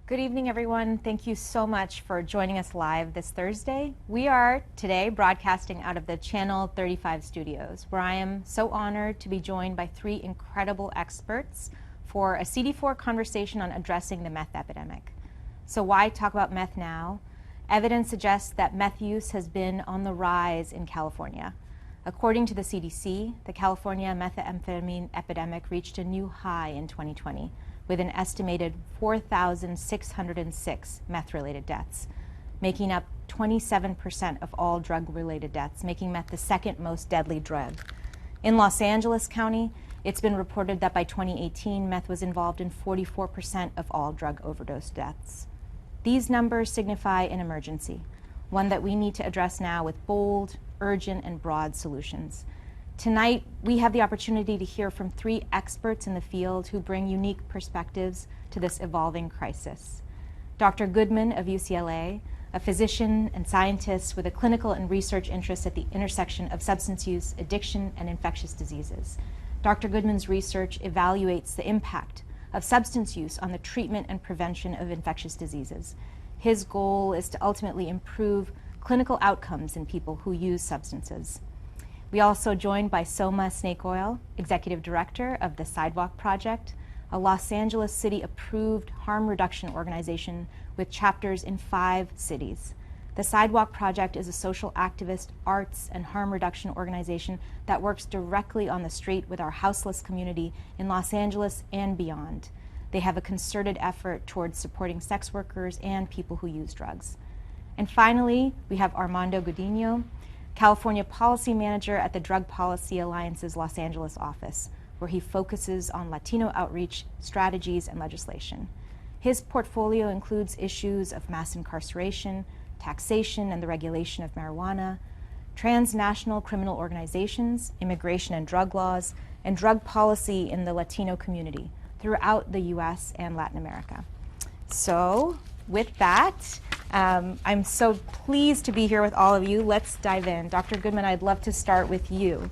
Good evening, everyone. Thank you so much for joining us live this Thursday. We are today broadcasting out of the Channel 35 studios, where I am so honored to be joined by three incredible experts for a CD4 conversation on addressing the meth epidemic. So why talk about meth now? Evidence suggests that meth use has been on the rise in California. According to the CDC, the California methamphetamine epidemic reached a new high in 2020, with an estimated 4,606 meth-related deaths, making up 27% of all drug-related deaths, making meth the second most deadly drug. In Los Angeles County, it's been reported that by 2018, meth was involved in 44% of all drug overdose deaths. These numbers signify an emergency, one that we need to address now with bold, urgent, and broad solutions. Tonight, we have the opportunity to hear from three experts in the field who bring unique perspectives to this evolving crisis. Dr. Goodman of UCLA, a physician and scientist with a clinical and research interest at the intersection of substance use, addiction, and infectious diseases. Dr. Goodman's research evaluates the impact of substance use on the treatment and prevention of infectious diseases. His goal is to ultimately improve clinical outcomes in people who use substances. We also joined by Soma Snakeoil, Executive Director of the Sidewalk Project, a Los Angeles City-approved harm reduction organization with chapters in 5 cities. The Sidewalk Project is a social activist, arts, and harm reduction organization that works directly on the street with our houseless community in Los Angeles and beyond. They have a concerted effort towards supporting sex workers and people who use drugs. And finally, we have Armando Gudino, California Policy Manager at the Drug Policy Alliance's Los Angeles office, where he focuses on Latino outreach strategies and legislation. His portfolio includes issues of mass incarceration, taxation and the regulation of marijuana, transnational criminal organizations, immigration and drug laws, and drug policy in the Latino community throughout the US and Latin America. So, with that, I'm so pleased to be here with all of you. Let's dive in. Dr. Goodman, I'd love to start with you.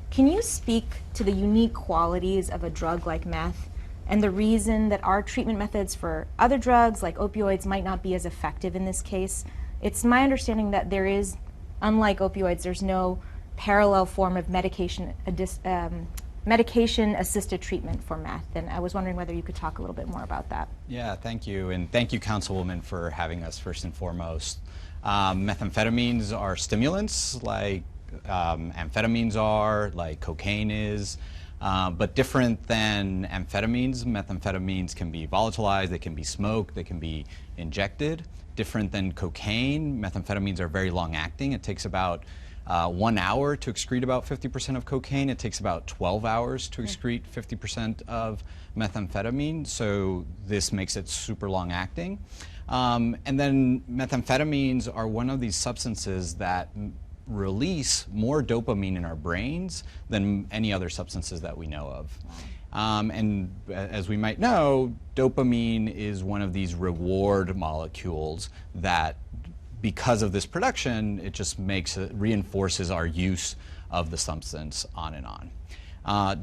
Can you speak to the unique qualities of a drug like meth and the reason that our treatment methods for other drugs like opioids might not be as effective in this case? It's my understanding that there is, unlike opioids, there's no parallel form of medication-assisted treatment for meth, and I was wondering whether you could talk a little bit more about that. Yeah, thank you, and thank you, Councilwoman, for having us first and foremost. Methamphetamines are stimulants like amphetamines are, like cocaine is, but different than amphetamines, methamphetamines can be volatilized, they can be smoked, they can be injected. Different than cocaine, methamphetamines are very long-acting. It takes about 1 hour to excrete about 50% of cocaine. It takes about 12 hours to excrete 50% of methamphetamine, so this makes it super long-acting. And then methamphetamines are one of these substances that release more dopamine in our brains than any other substances that we know of. And as we might know, dopamine is one of these reward molecules that, because of this production, it just reinforces our use of the substance on and on.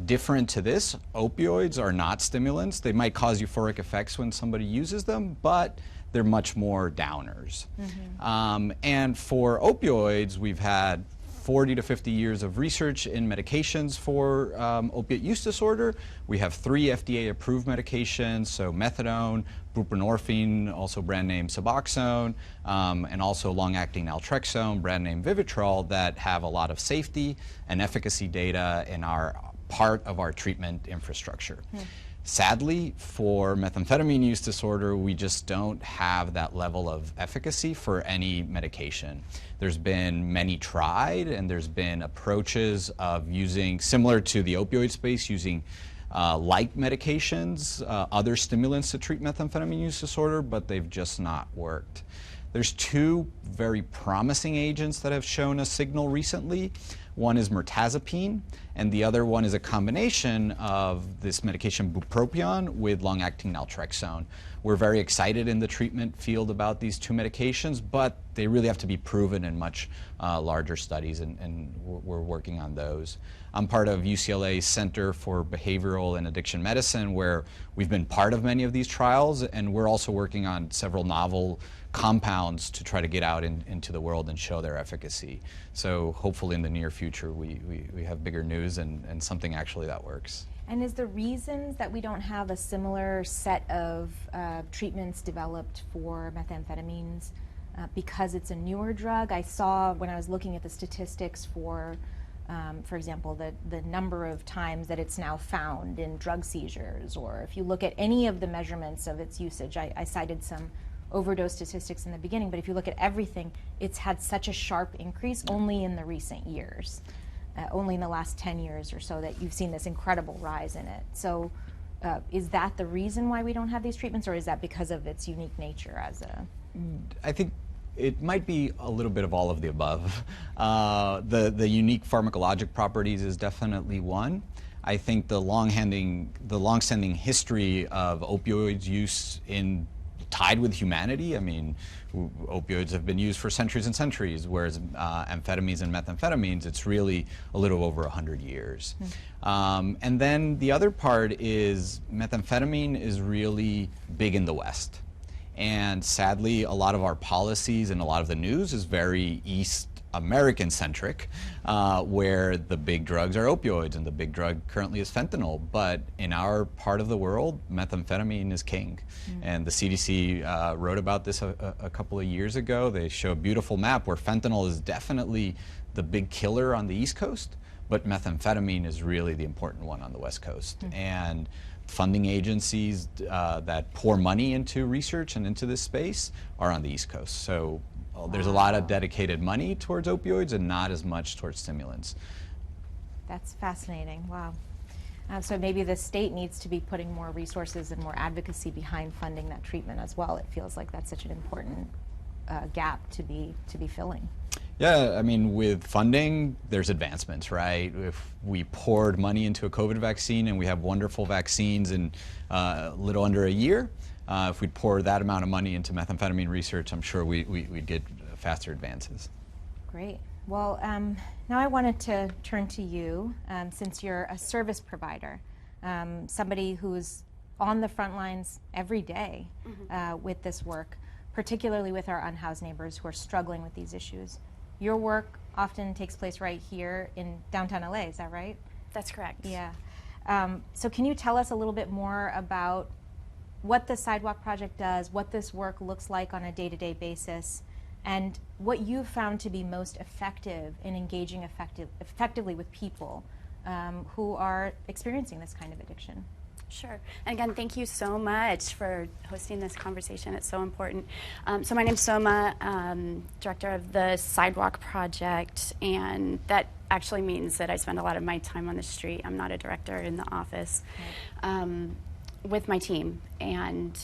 Different to this, opioids are not stimulants. They might cause euphoric effects when somebody uses them, but they're much more downers. And for opioids, we've had 40 to 50 years of research in medications for opiate use disorder. We have 3 FDA-approved medications, so methadone, buprenorphine, also brand name Suboxone, and also long-acting naltrexone, brand name Vivitrol, that have a lot of safety and efficacy data and are part of our treatment infrastructure. Sadly, for methamphetamine use disorder, we just don't have that level of efficacy for any medication. There's been many tried, and there's been approaches of using, similar to the opioid space, using like medications, other stimulants to treat methamphetamine use disorder, but they've just not worked. There's two very promising agents that have shown a signal recently. One is mirtazapine, and the other one is a combination of this medication bupropion with long-acting naltrexone. We're very excited in the treatment field about these two medications, but they really have to be proven in much larger studies, and we're working on those. I'm part of UCLA's Center for Behavioral and Addiction Medicine, where we've been part of many of these trials, and we're also working on several novel compounds to try to get out into the world and show their efficacy. So hopefully in the near future we have bigger news and something actually that works. And is the reasons that we don't have a similar set of treatments developed for methamphetamines because it's a newer drug? I saw when I was looking at the statistics for example, the number of times that it's now found in drug seizures, or if you look at any of the measurements of its usage. I cited some overdose statistics in the beginning, but if you look at everything, it's had such a sharp increase only in the recent years. Only in the last 10 years or so that you've seen this incredible rise in it. So is that the reason why we don't have these treatments, or is that because of its unique nature as a... I think it might be a little bit of all of the above. The unique pharmacologic properties is definitely one. I think the long-standing history of opioids use tied with humanity. I mean, opioids have been used for centuries and centuries, whereas amphetamines and methamphetamines, it's really a little over 100 years. And then the other part is methamphetamine is really big in the West. And sadly, a lot of our policies and a lot of the news is very East American-centric, where the big drugs are opioids and the big drug currently is fentanyl. But in our part of the world, methamphetamine is king. And the CDC wrote about this a couple of years ago. They show a beautiful map where fentanyl is definitely the big killer on the East Coast, but methamphetamine is really the important one on the West Coast. And funding agencies that pour money into research and into this space are on the East Coast. So there's a lot of dedicated money towards opioids and not as much towards stimulants. That's fascinating. Wow. So maybe the state needs to be putting more resources and more advocacy behind funding that treatment as well. It feels like that's such an important gap to be filling. Yeah, I mean, with funding, there's advancements, right? If we poured money into a COVID vaccine and we have wonderful vaccines in a little under a year, if we'd pour that amount of money into methamphetamine research, I'm sure we'd get faster advances. Great. Well, now I wanted to turn to you, since you're a service provider, somebody who's on the front lines every day with this work, particularly with our unhoused neighbors who are struggling with these issues. Your work often takes place right here in downtown LA, is that right? That's correct. Yeah. So can you tell us a little bit more about what the Sidewalk Project does, what this work looks like on a day-to-day basis, and what you've found to be most effective in engaging effectively with people who are experiencing this kind of addiction? Sure. And again, thank you so much for hosting this conversation. It's so important. So my name's Soma, director of the Sidewalk Project, and that actually means that I spend a lot of my time on the street. I'm not a director in the office. With my team, and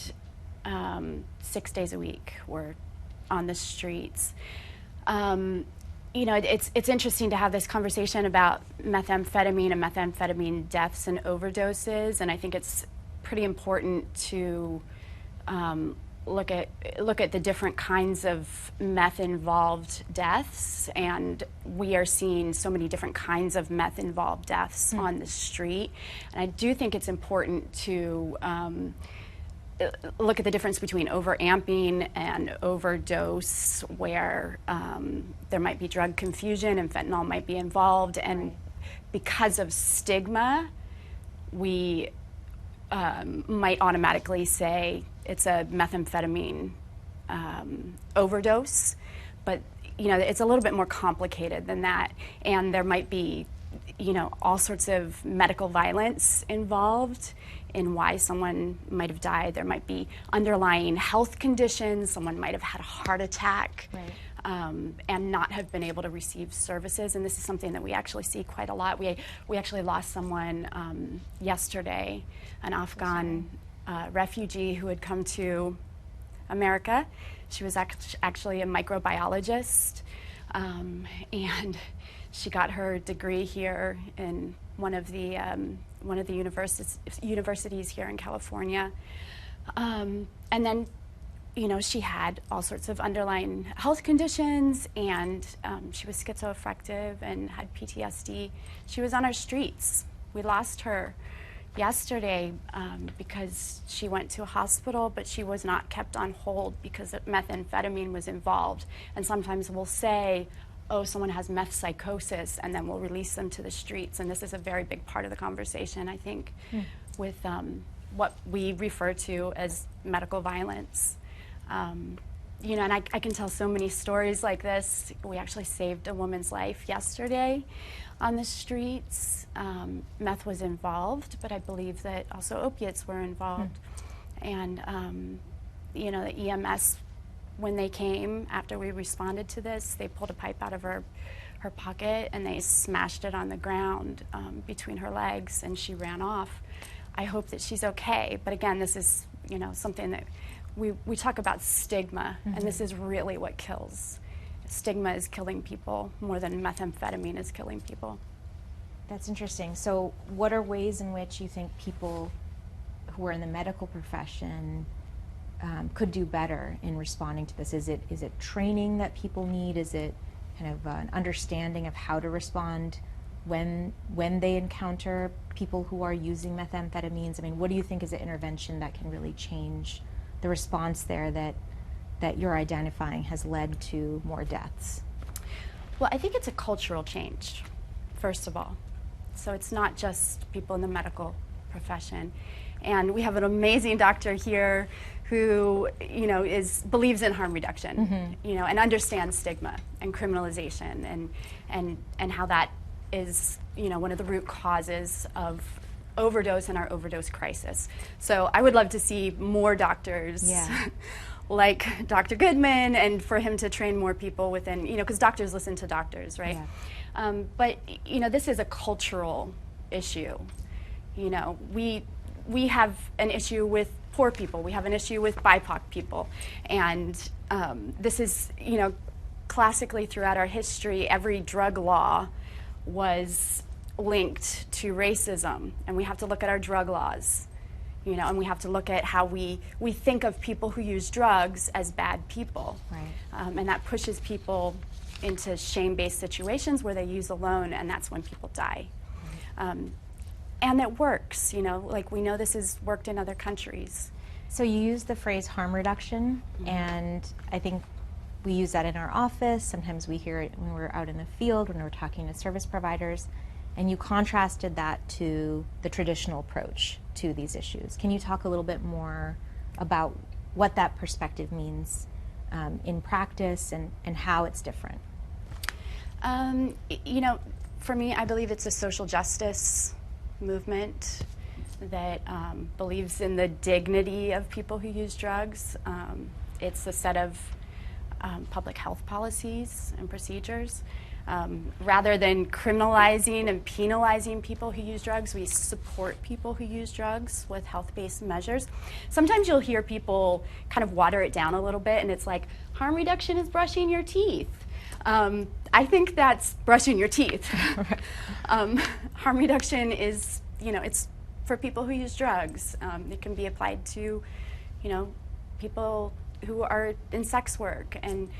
6 days a week we're on the streets. You know, it's interesting to have this conversation about methamphetamine and methamphetamine deaths and overdoses, and I think it's pretty important to look at the different kinds of meth-involved deaths, and we are seeing so many different kinds of meth-involved deaths on the street. And I do think it's important to look at the difference between overamping and overdose, where there might be drug confusion and fentanyl might be involved, and because of stigma, we might automatically say it's a methamphetamine overdose, but you know, it's a little bit more complicated than that, and there might be, you know, all sorts of medical violence involved in why someone might have died. There might be underlying health conditions. Someone might have had a heart attack, and not have been able to receive services. And this is something that we actually see quite a lot. We actually lost someone yesterday, an Afghan refugee who had come to America. She was actually a microbiologist, and she got her degree here in one of the universities here in California. And then, she had all sorts of underlying health conditions, and she was schizoaffective and had PTSD. She was on our streets. We lost her yesterday because she went to a hospital, but she was not kept on hold because methamphetamine was involved. And sometimes we'll say, oh, someone has meth psychosis, and then we'll release them to the streets. And this is a very big part of the conversation, I think, with what we refer to as medical violence. And I can tell so many stories like this. We actually saved a woman's life yesterday on the streets. Meth was involved, but I believe that also opiates were involved. And, the EMS, when they came, after we responded to this, they pulled a pipe out of her pocket and they smashed it on the ground between her legs, and she ran off. I hope that she's okay. But again, this is, something that we talk about stigma, and this is really what kills. Stigma is killing people more than methamphetamine is killing people. That's interesting. So what are ways in which you think people who are in the medical profession could do better in responding to this? Is it training that people need? Is it kind of an understanding of how to respond when they encounter people who are using methamphetamines? I mean, what do you think is an intervention that can really change the response there that you're identifying has led to more deaths? Well, I think it's a cultural change, first of all. So it's not just people in the medical profession. And we have an amazing doctor here who, believes in harm reduction, and understands stigma and criminalization and how that is, one of the root causes of overdose and our overdose crisis. So I would love to see more doctors like Dr. Goodman, and for him to train more people within, because doctors listen to doctors, right? Yeah. But this is a cultural issue. We have an issue with poor people. We have an issue with BIPOC people. And this is, classically throughout our history, every drug law was linked to racism. And we have to look at our drug laws, and we have to look at how we think of people who use drugs as bad people. Right. And that pushes people into shame-based situations where they use alone, and that's when people die. Right. And it works, like we know this has worked in other countries. So you use the phrase harm reduction, and I think we use that in our office. Sometimes we hear it when we're out in the field, when we're talking to service providers, and you contrasted that to the traditional approach to these issues. Can you talk a little bit more about what that perspective means in practice and how it's different? For me, I believe it's a social justice movement that believes in the dignity of people who use drugs. It's a set of public health policies and procedures. Rather than criminalizing and penalizing people who use drugs, we support people who use drugs with health-based measures. Sometimes you'll hear people kind of water it down a little bit, and it's like, harm reduction is brushing your teeth. I think that's brushing your teeth. Harm reduction is, it's for people who use drugs. It can be applied to, people who are in sex work, and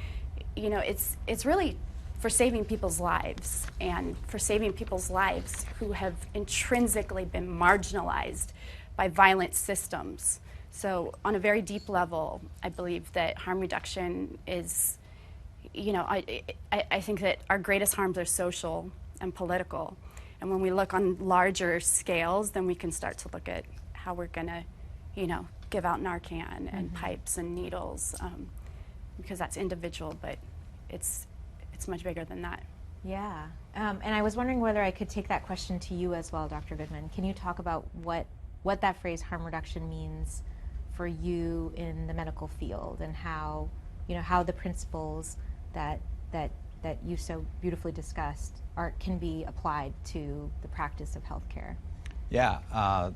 it's really for saving people's lives, and for saving people's lives who have intrinsically been marginalized by violent systems. So on a very deep level, I believe that harm reduction is, I think that our greatest harms are social and political. And when we look on larger scales, then we can start to look at how we're gonna, give out Narcan and pipes and needles, because that's individual, but it's much bigger than that. Yeah, and I was wondering whether I could take that question to you as well, Dr. Goodman. Can you talk about what that phrase harm reduction means for you in the medical field, and how, how the principles that you so beautifully discussed can be applied to the practice of healthcare? Yeah,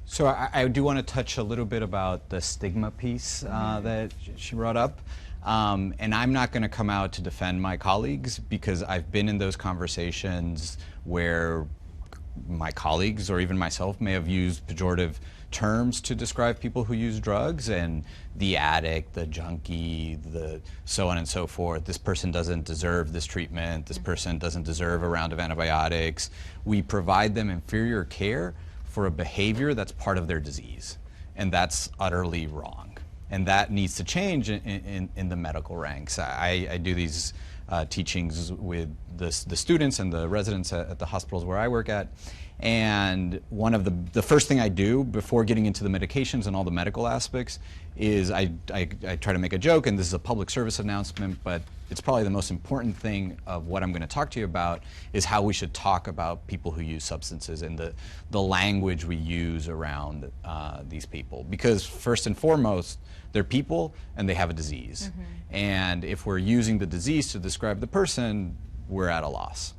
So I do want to touch a little bit about the stigma piece that she brought up. And I'm not going to come out to defend my colleagues, because I've been in those conversations where my colleagues or even myself may have used pejorative terms to describe people who use drugs, and the addict, the junkie, the so on and so forth. This person doesn't deserve this treatment. This person doesn't deserve a round of antibiotics. We provide them inferior care for a behavior that's part of their disease, and that's utterly wrong. And that needs to change in the medical ranks. I do these teachings with the students and the residents at the hospitals where I work at. And one of the first thing I do before getting into the medications and all the medical aspects is I try to make a joke, and this is a public service announcement, but it's probably the most important thing of what I'm going to talk to you about, is how we should talk about people who use substances and the language we use around these people. Because first and foremost, they're people and they have a disease. And if we're using the disease to describe the person, we're at a loss.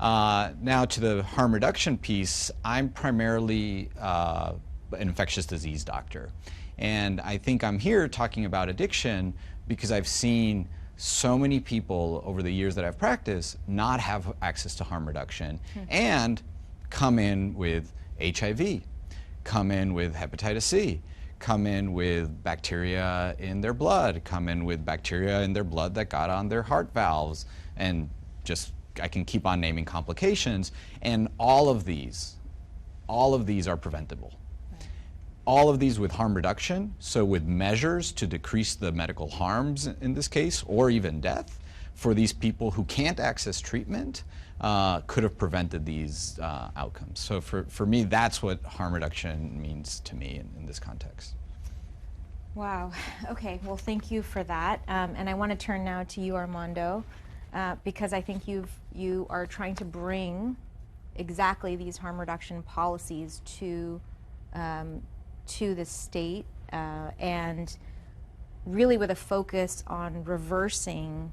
Now to the harm reduction piece, I'm primarily an infectious disease doctor. And I think I'm here talking about addiction because I've seen so many people over the years that I've practiced not have access to harm reduction and come in with HIV, come in with hepatitis C, come in with bacteria in their blood, come in with bacteria in their blood that got on their heart valves, and just I can keep on naming complications, and all of these are preventable. All of these with harm reduction, so with measures to decrease the medical harms in this case, or even death, for these people who can't access treatment, could have prevented these outcomes. So for me, that's what harm reduction means to me in this context. Wow. Okay. Well, thank you for that. And I want to turn now to you, Armando, because I think you are trying to bring exactly these harm reduction policies to the state, and really with a focus on reversing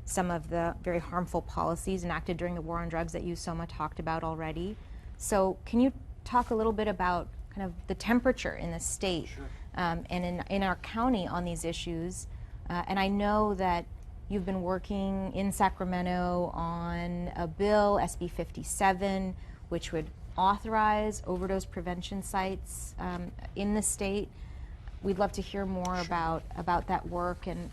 some of the very harmful policies enacted during the war on drugs that you, Soma, talked about already. So can you talk a little bit about kind of the temperature in the state and in our county on these issues? And I know that you've been working in Sacramento on a bill, SB 57, which would authorize overdose prevention sites in the state. We'd love to hear more about that work and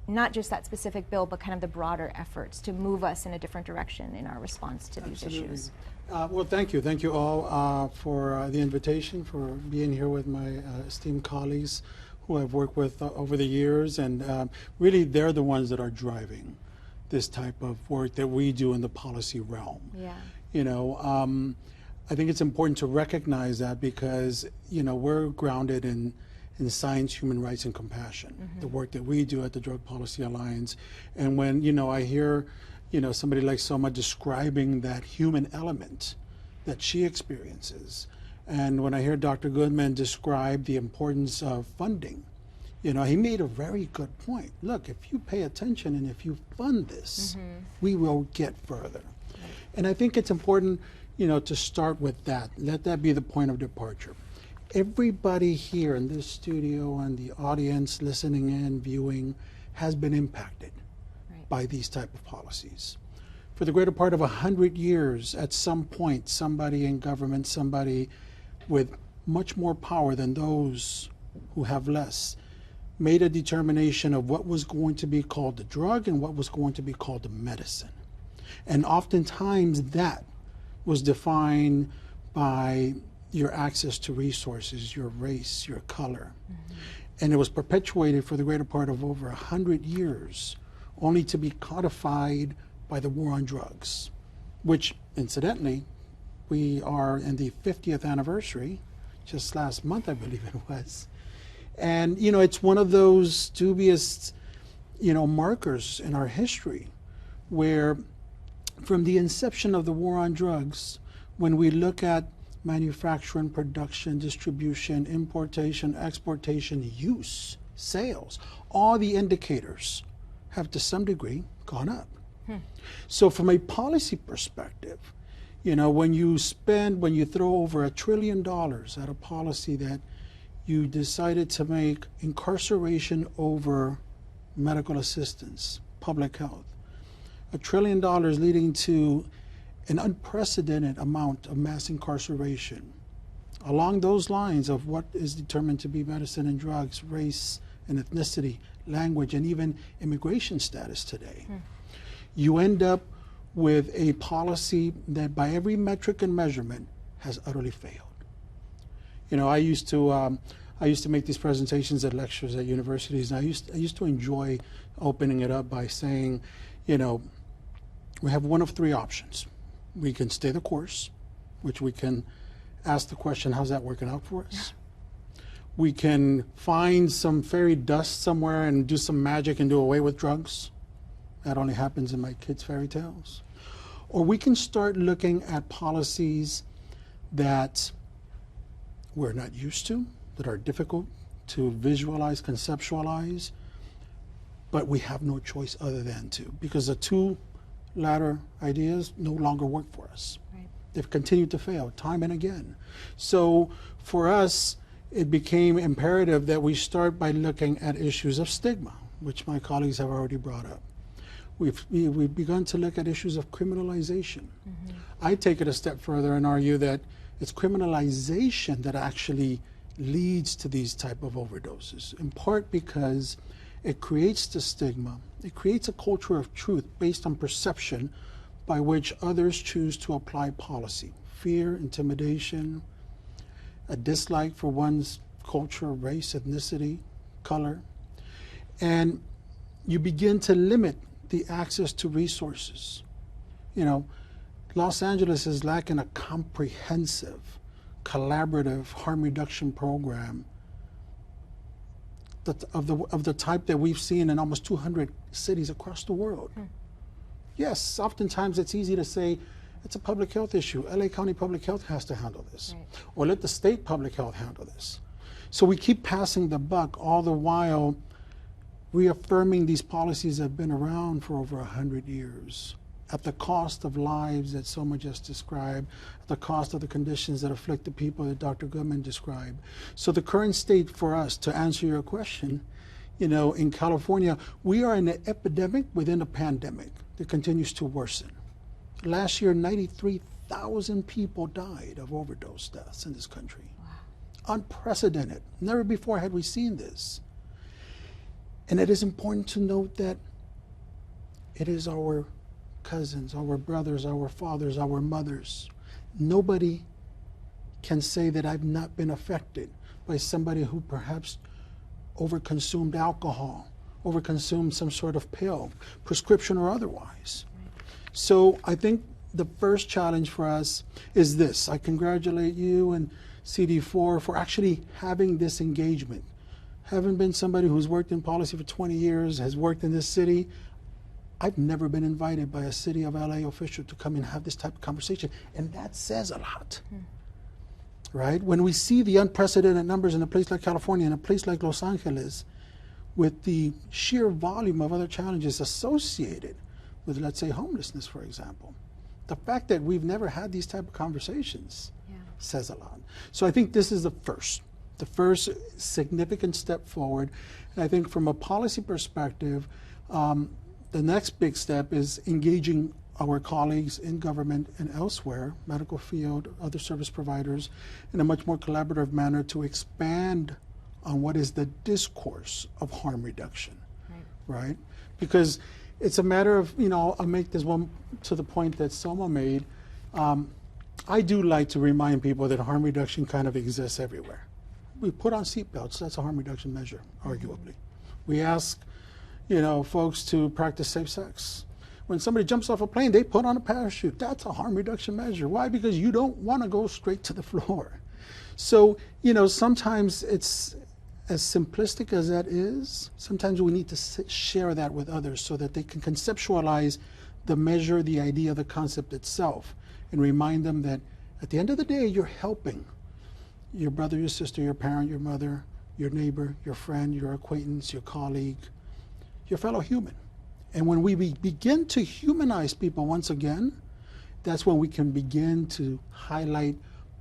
not just that specific bill, but kind of the broader efforts to move us in a different direction in our response to these issues. Well, thank you. Thank you all for the invitation, for being here with my esteemed colleagues who I've worked with over the years. And really, they're the ones that are driving this type of work that we do in the policy realm. Yeah. You know, I think it's important to recognize that because, you know, we're grounded in science, human rights, and compassion, the work that we do at the Drug Policy Alliance. And when, you know, I hear, you know, somebody like Soma describing that human element that she experiences, and when I hear Dr. Goodman describe the importance of funding, you know, he made a very good point. Look, if you pay attention and if you fund this, we will get further. And I think it's important, you know, to start with that. Let that be the point of departure. Everybody here in this studio and the audience listening in, viewing, has been impacted by these type of policies. For the greater part of 100 years, at some point, somebody in government, somebody with much more power than those who have less, made a determination of what was going to be called the drug and what was going to be called the medicine. And oftentimes that was defined by your access to resources, your race, your color. And it was perpetuated for the greater part of over 100 years, only to be codified by the war on drugs, which incidentally, we are in the 50th anniversary, just last month I believe it was. And you know, it's one of those dubious, you know, markers in our history where from the inception of the war on drugs, when we look at manufacturing, production, distribution, importation, exportation, use, sales, all the indicators have to some degree gone up. So from a policy perspective, You know, when you throw over $1 trillion at a policy that you decided to make incarceration over medical assistance, public health, $1 trillion leading to an unprecedented amount of mass incarceration. Along those lines of what is determined to be medicine and drugs, race and ethnicity, language, and even immigration status today, you end up with a policy that by every metric and measurement has utterly failed. You know, I used to make these presentations at lectures at universities, and I used to enjoy opening it up by saying, you know, we have one of three options. We can stay the course, which we can ask the question, how's that working out for us? We can find some fairy dust somewhere and do some magic and do away with drugs. That only happens in my kids' fairy tales. Or we can start looking at policies that we're not used to, that are difficult to visualize, conceptualize, but we have no choice other than to, because the two latter ideas no longer work for us. Right. They've continued to fail time and again. So for us, it became imperative that we start by looking at issues of stigma, which my colleagues have already brought up. We've begun to look at issues of criminalization. I take it a step further and argue that it's criminalization that actually leads to these type of overdoses, in part because it creates the stigma. It creates a culture of truth based on perception by which others choose to apply policy. Fear, intimidation, a dislike for one's culture, race, ethnicity, color. And you begin to limit the access to resources. You know, Los Angeles is lacking a comprehensive, collaborative harm reduction program of the type that we've seen in almost 200 cities across the world. Yes, oftentimes it's easy to say it's a public health issue. LA County Public Health has to handle this. Right. Or let the state public health handle this. So we keep passing the buck, all the while reaffirming these policies that have been around for over 100 years at the cost of lives that Soma just described, at the cost of the conditions that afflict the people that Dr. Goodman described. So the current state for us, to answer your question, you know, in California, we are in an epidemic within a pandemic that continues to worsen. Last year, 93,000 people died of overdose deaths in this country. Wow. Unprecedented. Never before had we seen this. And it is important to note that it is our cousins, our brothers, our fathers, our mothers. Nobody can say that I've not been affected by somebody who perhaps overconsumed alcohol, overconsumed some sort of pill, prescription or otherwise. So I think the first challenge for us is this. I congratulate you and CD4 for actually having this engagement. Having been somebody who's worked in policy for 20 years, has worked in this city, I've never been invited by a City of LA official to come and have this type of conversation. And that says a lot, right? When we see the unprecedented numbers in a place like California, in a place like Los Angeles, with the sheer volume of other challenges associated with, let's say, homelessness, for example. The fact that we've never had these type of conversations says a lot. So I think this is the first significant step forward. And I think from a policy perspective, the next big step is engaging our colleagues in government and elsewhere, medical field, other service providers, in a much more collaborative manner to expand on what is the discourse of harm reduction, right? Because it's a matter of, you know, I'll make this one to the point that Soma made. I do like to remind people that harm reduction kind of exists everywhere. We put on seatbelts, that's a harm reduction measure, arguably. We ask, you know, folks to practice safe sex. When somebody jumps off a plane, they put on a parachute. That's a harm reduction measure. Why? Because you don't want to go straight to the floor. So, you know, sometimes it's as simplistic as that is, sometimes we need to share that with others so that they can conceptualize the measure, the idea, the concept itself, and remind them that at the end of the day, you're helping your brother, your sister, your parent, your mother, your neighbor, your friend, your acquaintance, your colleague, your fellow human. And when we begin to humanize people once again, that's when we can begin to highlight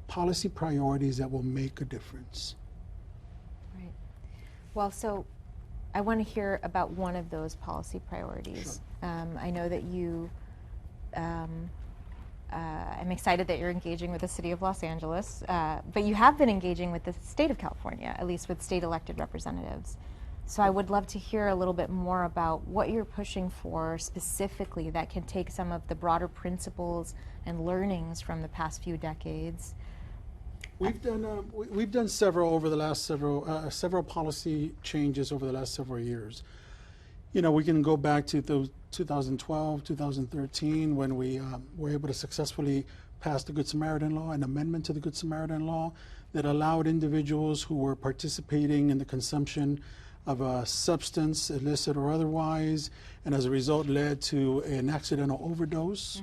policy priorities that will make a difference. Right. Well, so I want to hear about one of those policy priorities. Sure. I know that you, I'm excited that you're engaging with the City of Los Angeles, but you have been engaging with the state of California, at least with state elected representatives. So I would love to hear a little bit more about what you're pushing for specifically that can take some of the broader principles and learnings from the past few decades. We've done several over the last several policy changes over the last several years. You know, we can go back to 2012, 2013, when we were able to successfully pass the Good Samaritan Law, an amendment to the Good Samaritan Law that allowed individuals who were participating in the consumption of a substance, illicit or otherwise, and as a result led to an accidental overdose,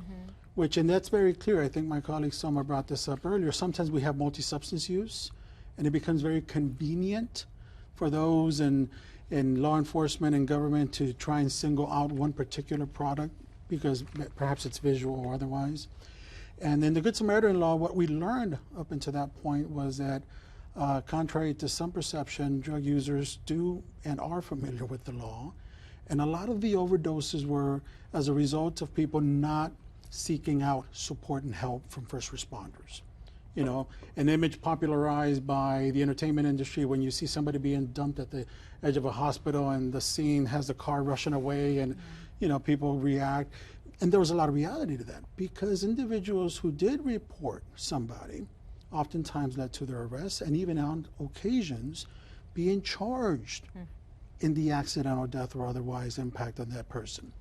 which, and that's very clear. I think my colleague Soma brought this up earlier. Sometimes we have multi-substance use, and it becomes very convenient for those in law enforcement and government to try and single out one particular product because perhaps it's visual or otherwise. And in the Good Samaritan Law, what we learned up until that point was that contrary to some perception, drug users do and are familiar with the law. And a lot of the overdoses were as a result of people not seeking out support and help from first responders. You know, an image popularized by the entertainment industry when you see somebody being dumped at the edge of a hospital and the scene has the car rushing away and, you know, people react. And there was a lot of reality to that because individuals who did report somebody oftentimes led to their arrest and even on occasions being charged in the accidental death or otherwise impact on that person.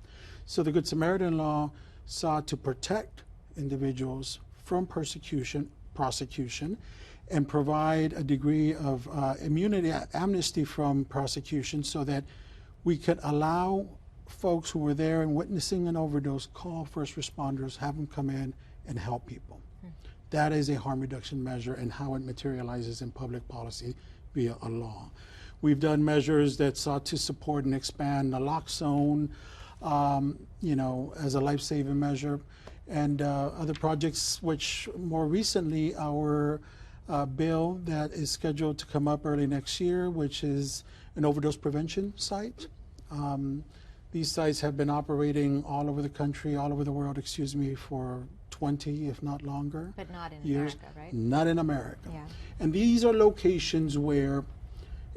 So the Good Samaritan Law sought to protect individuals from prosecution, and provide a degree of immunity, amnesty from prosecution so that we could allow folks who were there and witnessing an overdose call first responders, have them come in and help people. That is a harm reduction measure and how it materializes in public policy via a law. We've done measures that sought to support and expand naloxone, you know, as a life-saving measure, and other projects which more recently our bill that is scheduled to come up early next year, which is an overdose prevention site. These sites have been operating all over the country, all over the world, excuse me, for 20, if not longer. But not in years. America, right? Not in America. Yeah. And these are locations where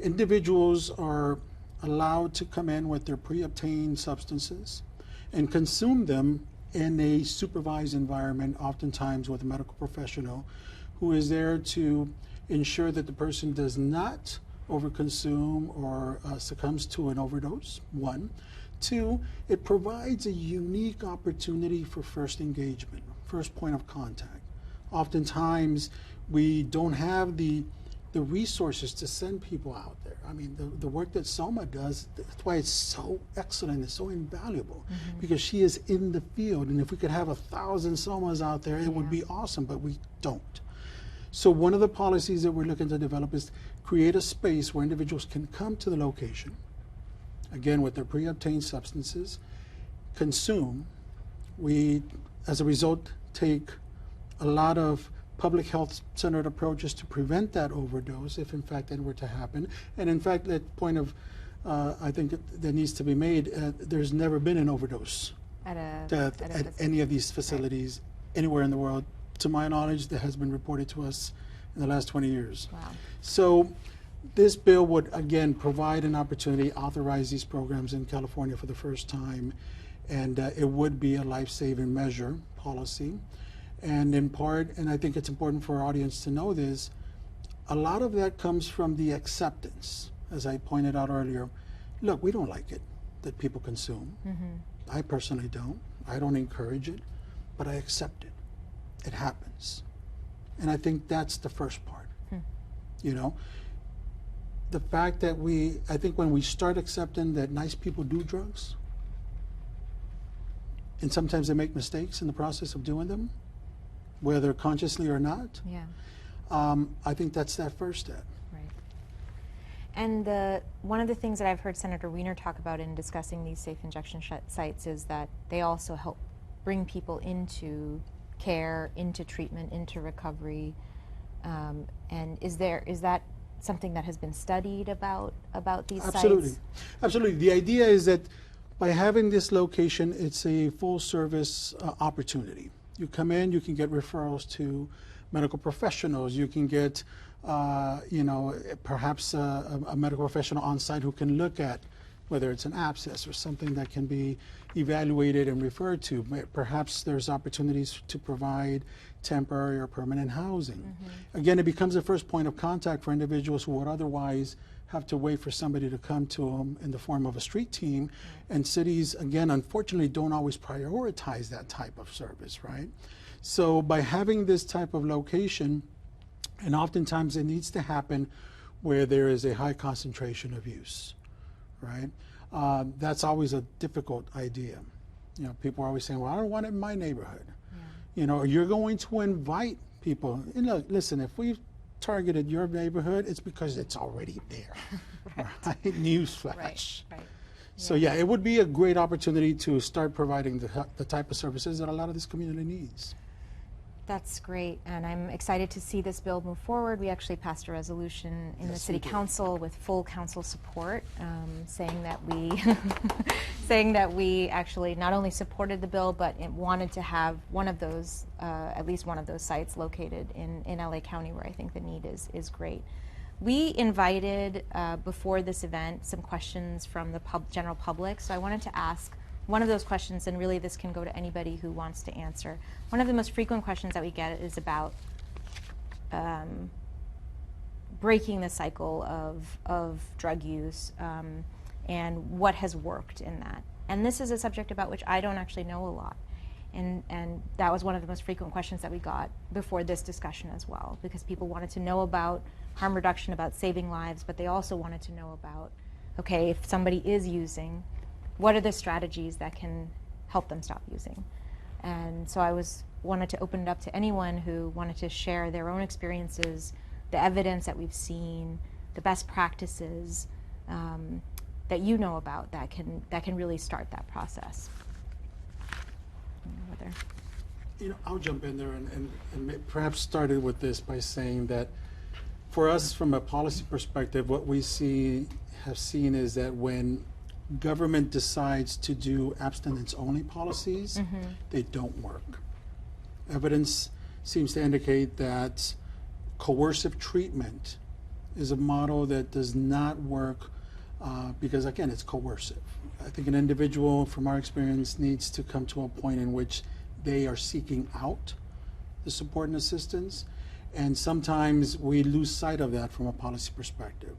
individuals are allowed to come in with their pre-obtained substances and consume them in a supervised environment, oftentimes with a medical professional who is there to ensure that the person does not overconsume or succumbs to an overdose, one. Two, it provides a unique opportunity for first engagement, first point of contact. Oftentimes, we don't have the resources to send people out there. I mean, the work that Soma does, that's why it's so excellent, it's so invaluable, because she is in the field. And if we could have 1,000 Somas out there, it would be awesome, but we don't. So one of the policies that we're looking to develop is create a space where individuals can come to the location, again, with their pre-obtained substances, consume. We, as a result, take a lot of public health centered approaches to prevent that overdose if in fact that were to happen. And in fact, that point of, I think that needs to be made, there's never been an overdose death at any of these facilities anywhere in the world, to my knowledge, that has been reported to us in the last 20 years. Wow. So this bill would, again, provide an opportunity, authorize these programs in California for the first time, and it would be a life-saving measure policy. And in part, and I think it's important for our audience to know this, a lot of that comes from the acceptance, as I pointed out earlier. Look, we don't like it that people consume. I personally don't. I don't encourage it, but I accept it. It happens. And I think that's the first part. You know, the fact that I think when we start accepting that nice people do drugs, and sometimes they make mistakes in the process of doing them, whether consciously or not, I think that's that first step. Right. And one of the things that I've heard Senator Wiener talk about in discussing these safe injection sites is that they also help bring people into care, into treatment, into recovery. And is that something that has been studied about these Absolutely. sites? Absolutely. The idea is that by having this location, it's a full service opportunity. You come in, you can get referrals to medical professionals, you can get perhaps a medical professional on site who can look at whether it's an abscess or something that can be evaluated and referred to. Perhaps there's opportunities to provide temporary or permanent housing. Again, it becomes the first point of contact for individuals who would otherwise have to wait for somebody to come to them in the form of a street team. And cities, again, unfortunately, don't always prioritize that type of service, right? So by having this type of location, and oftentimes it needs to happen where there is a high concentration of use, right? That's always a difficult idea. People are always saying, well, I don't want it in my neighborhood. You're going to invite people. Listen, if we've targeted your neighborhood, it's because it's already there. Right? Newsflash. Right. So yeah, it would be a great opportunity to start providing the type of services that a lot of this community needs. That's great, and I'm excited to see this bill move forward. We actually passed a resolution in the Yes, City we did. Council with full council support, saying that we actually not only supported the bill, but it wanted to have one of those, at least one of those sites located in LA County, where I think the need is great. We invited before this event some questions from the general public, so I wanted to ask one of those questions, and really this can go to anybody who wants to answer. One of the most frequent questions that we get is about breaking the cycle of drug use and what has worked in that. And this is a subject about which I don't actually know a lot. And that was one of the most frequent questions that we got before this discussion as well, because people wanted to know about harm reduction, about saving lives, but they also wanted to know about, okay, if somebody is using, what are the strategies that can help them stop using? And so I wanted to open it up to anyone who wanted to share their own experiences, the evidence that we've seen, the best practices that you know about that can really start that process. I'll jump in there and perhaps started with this by saying that for us, from a policy perspective, what we have seen is that when government decides to do abstinence-only policies, they don't work. Evidence seems to indicate that coercive treatment is a model that does not work because, again, it's coercive. I think an individual, from our experience, needs to come to a point in which they are seeking out the support and assistance, and sometimes we lose sight of that from a policy perspective.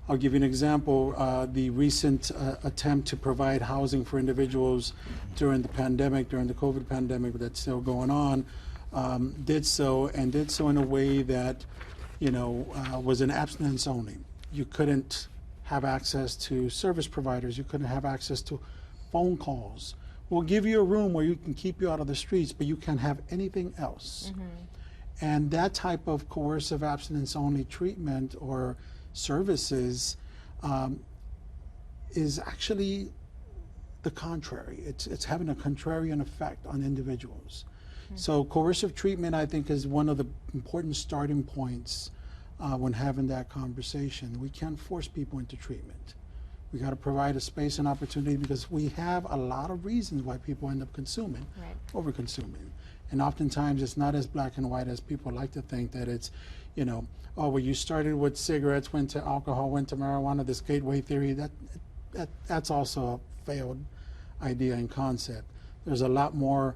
I'll give you an example. The recent attempt to provide housing for individuals during the pandemic, during the COVID pandemic that's still going on, did so in a way that, was an abstinence only. You couldn't have access to service providers. You couldn't have access to phone calls. We'll give you a room where you can keep you out of the streets, but you can't have anything else. And that type of coercive abstinence only treatment or services is actually the contrary. It's having a contrarian effect on individuals. So coercive treatment, I think, is one of the important starting points when having that conversation. We can't force people into treatment. We got to provide a space and opportunity, because we have a lot of reasons why people end up consuming, over-consuming. And oftentimes it's not as black and white as people like to think, that it's, oh, well, you started with cigarettes, went to alcohol, went to marijuana, this gateway theory. That's also a failed idea and concept. There's a lot more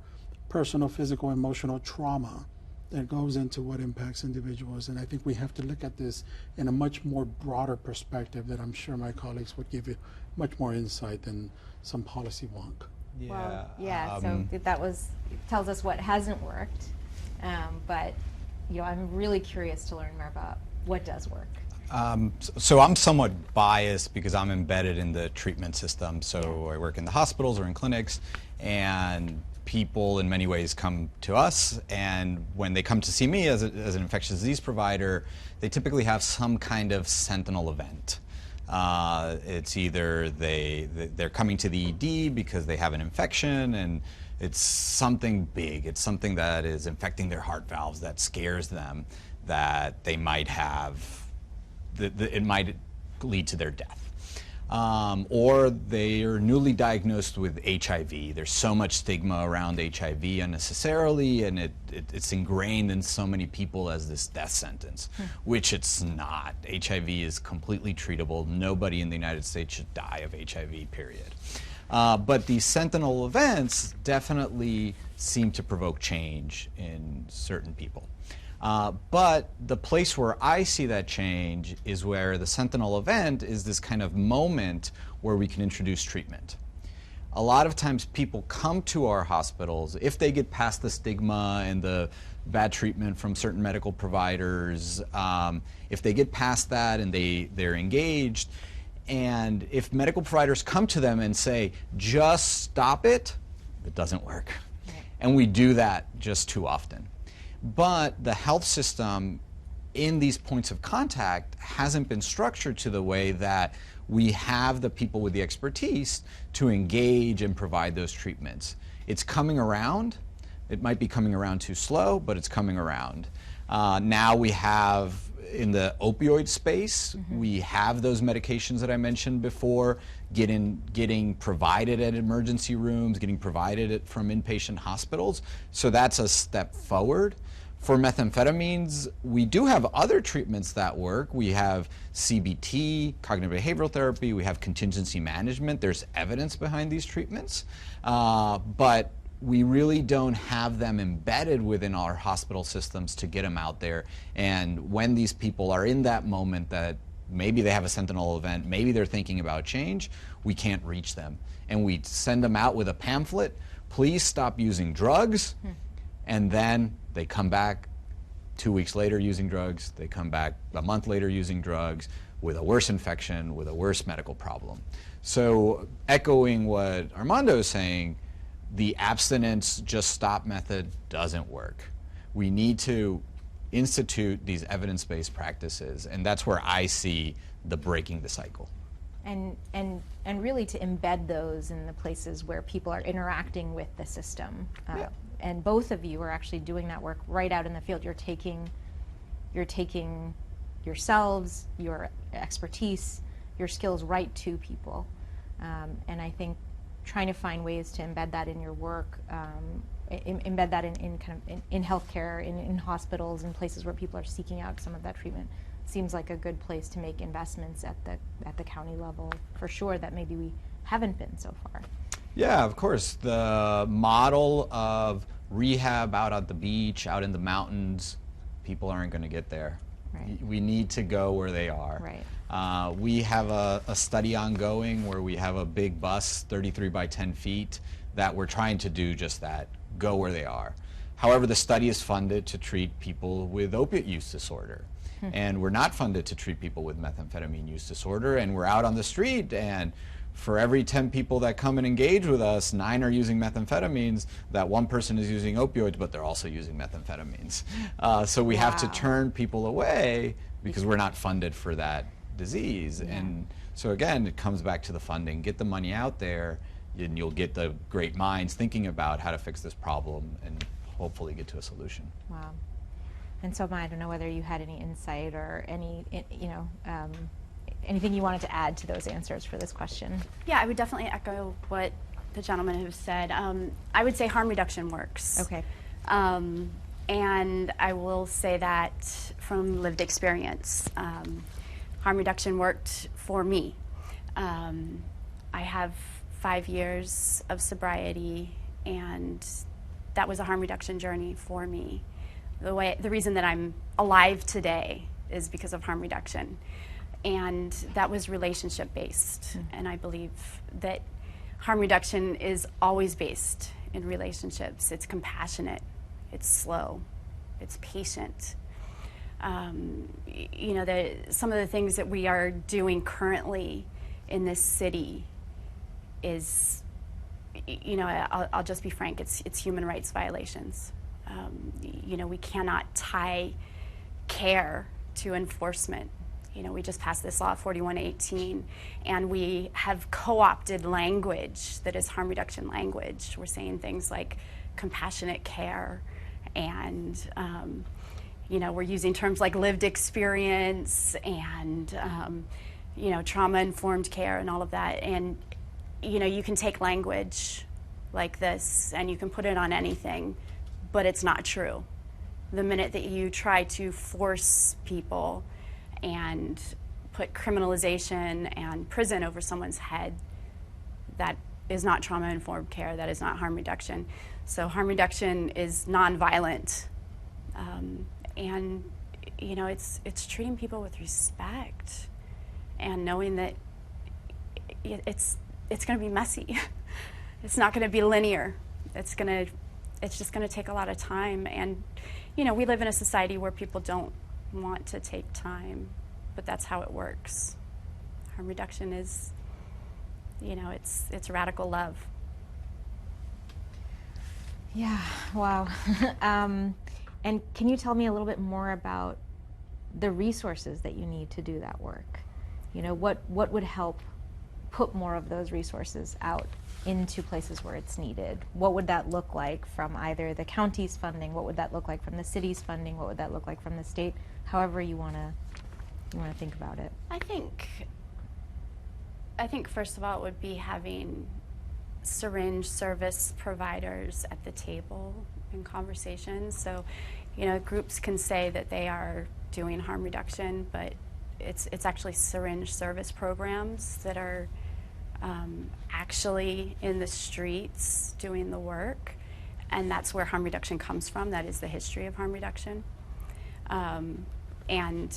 personal, physical, emotional trauma that goes into what impacts individuals. And I think we have to look at this in a much more broader perspective that I'm sure my colleagues would give you much more insight than some policy wonk. So that tells us what hasn't worked, but I'm really curious to learn more about what does work. So I'm somewhat biased because I'm embedded in the treatment system. So I work in the hospitals or in clinics, and people in many ways come to us, and when they come to see me as an infectious disease provider, they typically have some kind of sentinel event. It's either they're coming to the ED because they have an infection and it's something big. It's something that is infecting their heart valves that scares them, that they might have, it might lead to their death. Or they are newly diagnosed with HIV. There's so much stigma around HIV unnecessarily, and it's ingrained in so many people as this death sentence, which it's not. HIV is completely treatable. Nobody in the United States should die of HIV, period. But these sentinel events definitely seem to provoke change in certain people. But the place where I see that change is where the sentinel event is this kind of moment where we can introduce treatment. A lot of times people come to our hospitals, if they get past the stigma and the bad treatment from certain medical providers, if they get past that and they're engaged, and if medical providers come to them and say, just stop it, it doesn't work. And we do that just too often. But the health system in these points of contact hasn't been structured to the way that we have the people with the expertise to engage and provide those treatments. It's coming around. It might be coming around too slow, but it's coming around. Now we have, in the opioid space, we have those medications that I mentioned before getting provided at emergency rooms, getting provided from inpatient hospitals. So that's a step forward. For methamphetamines, we do have other treatments that work. We have CBT, cognitive behavioral therapy, we have contingency management. There's evidence behind these treatments, but we really don't have them embedded within our hospital systems to get them out there. And when these people are in that moment that maybe they have a sentinel event, maybe they're thinking about change, we can't reach them. And we send them out with a pamphlet, please stop using drugs, and then they come back 2 weeks later using drugs, they come back a month later using drugs with a worse infection, with a worse medical problem. So echoing what Armando is saying, the abstinence, just stop method doesn't work. We need to institute these evidence-based practices, and that's where I see the breaking the cycle. And really to embed those in the places where people are interacting with the system. And both of you are actually doing that work right out in the field. You're taking yourselves, your expertise, your skills right to people. And I think trying to find ways to embed that in your work, embed that in healthcare, in hospitals, in places where people are seeking out some of that treatment, seems like a good place to make investments at the county level, for sure, that maybe we haven't been so far. Yeah, of course. The model of rehab out at the beach, out in the mountains, people aren't going to get there. Right. We need to go where they are. Right. We have a study ongoing where we have a big bus, 33 by 10 feet, that we're trying to do just that, go where they are. However, the study is funded to treat people with opiate use disorder. And we're not funded to treat people with methamphetamine use disorder, and we're out on the street, and for every 10 people that come and engage with us, 9 are using methamphetamines. That one person is using opioids, but they're also using methamphetamines. So we have to turn people away because we're not funded for that disease. Yeah. And so again, it comes back to the funding. Get the money out there, and you'll get the great minds thinking about how to fix this problem and hopefully get to a solution. Wow. And Soma, I don't know whether you had any insight or anything you wanted to add to those answers for this question. Yeah, I would definitely echo what the gentleman has said. I would say harm reduction works. Okay. And I will say that from lived experience. Harm reduction worked for me. I have 5 years of sobriety, and that was a harm reduction journey for me. The reason that I'm alive today is because of harm reduction. And that was relationship based. And I believe that harm reduction is always based in relationships. It's compassionate, it's slow, it's patient. Some of the things that we are doing currently in this city is, I'll just be frank, it's human rights violations. We cannot tie care to enforcement. we just passed this law 4118, and we have co-opted language that is harm reduction language. We're saying things like compassionate care, and we're using terms like lived experience and trauma-informed care and all of that. And you can take language like this and you can put it on anything, but it's not true. The minute that you try to force people and put criminalization and prison over someone's head, that is not trauma-informed care, that is not harm reduction. So harm reduction is nonviolent, and it's treating people with respect and knowing that it's going to be messy. It's not going to be linear. It's just going to take a lot of time, and we live in a society where people don't want to take time, but that's how it works. Harm reduction is, it's radical love. Yeah, wow. And can you tell me a little bit more about the resources that you need to do that work? What would help put more of those resources out into places where it's needed? What would that look like from either the county's funding? What would that look like from the city's funding? What would that look like from the state? However you want to think about it. I think first of all it would be having syringe service providers at the table in conversations. So, groups can say that they are doing harm reduction, but it's actually syringe service programs that are actually in the streets doing the work, and that's where harm reduction comes from. That is the history of harm reduction, and